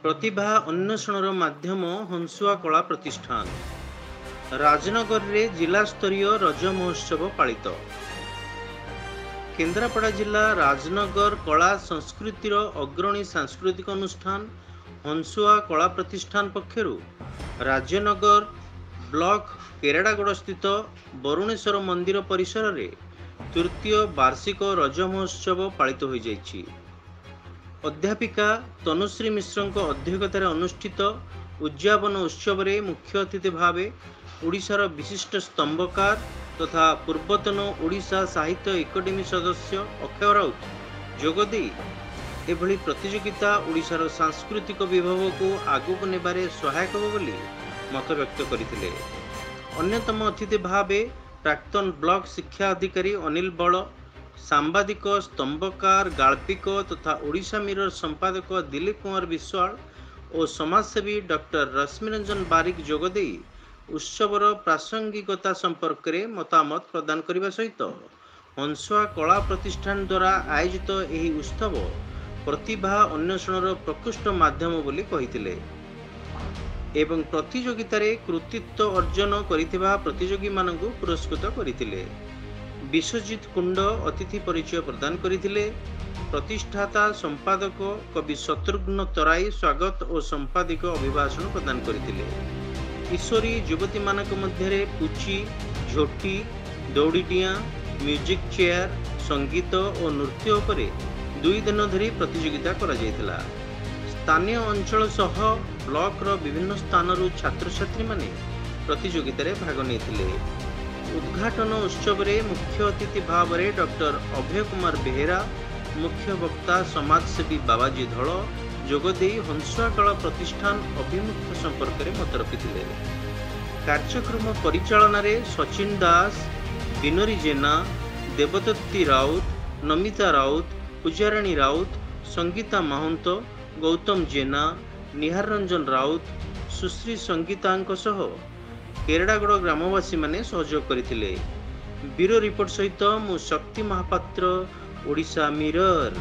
प्रतिभा अन्वेषण माध्यम हंसुआ कला प्रतिष्ठान राजनगर रे जिला स्तरीय रज महोत्सव पालित। केन्द्रापड़ा जिला राजनगर कला संस्कृतिर अग्रणी सांस्कृतिक अनुष्ठान हंसुआ कला प्रतिष्ठान पक्षरु राजनगर ब्लॉक केरेडागड़ स्थित वरुणेश्वर मंदिर परिसर रे तृतीय वार्षिक रज महोत्सव पालित हो जाइछि। अध्यापिका तनुश्री मिश्र अध्यक्षतार अनुष्ठित उद्यापन उत्सव रे मुख्य अतिथि भावे ओडिशार विशिष्ट स्तंभकार तथा पूर्वतन ओडिशा साहित्य एकाडेमी सदस्य अक्षय राउत जोगदे एभली प्रतियोगिता ओडिशार सांस्कृतिक विभव को आगक नेबारे सहायक हो बोली मत व्यक्त करथिले। अन्यतम अतिथि भावे प्राक्तन ब्लॉक शिक्षा अधिकारी अनिल बड़, सांबादिक स्तंभकार गाल्पिक तथा ओडिशा मिरर संपादक दिलीप कुमार विश्वाल और समाजसेवी डॉक्टर रश्मिरंजन बारिक जोगदे उत्सवर प्रासंगिकता संपर्क में मतामत प्रदान करने सहित हंसुआ कला प्रतिष्ठान द्वारा आयोजित यह उत्सव प्रतिभा अन्वेषण प्रकृष्ट माध्यम बोली कहिथिले एवं प्रतियोगिता रे कृतित्व अर्जन करिथिबा प्रतियोगी मानकु पुरस्कृत करिथिले। विश्वजीत कुंड अतिथि परिचय प्रदान करथिले। प्रतिष्ठाता संपादक कवि शत्रुघ्न तराई स्वागत और संपादिक अभिभाषण प्रदान करथिले। किशोरी युवती मानक मध्य पुची, झोटी, दौड़ीडिया, म्यूजिक चेयर, संगीत और नृत्य उपरे 2 दिन धरी प्रतियोगिता करा जायतिला। स्थानीय अंचल सह ब्लॉक रो विभिन्न स्थानरू छात्र छात्री माने प्रतियोगिता रे भाग नेथिले। उद्घाटन उत्सव रे मुख्य अतिथि भाव में डॉक्टर अभय कुमार बेहेरा, मुख्य वक्ता समाजसेवी बाबाजी धल जोगदे हंसुआ कला प्रतिष्ठान अभिमुख संपर्क में मत रखिथिले। कार्यक्रम परिचालन रे सचिन दास, बिनोरी जेना, देवदत्ती राउत, नमिता राउत, पूजाराणी राउत, संगीता महंत, गौतम जेना, निहार रंजन राउत, सुश्री संगीतांक सह केरेडागड़ ग्रामवासी माने सहयोग करथिले। ब्यूरो रिपोर्ट सहित मु शक्ति महापात्र, ओडिशा मिरर।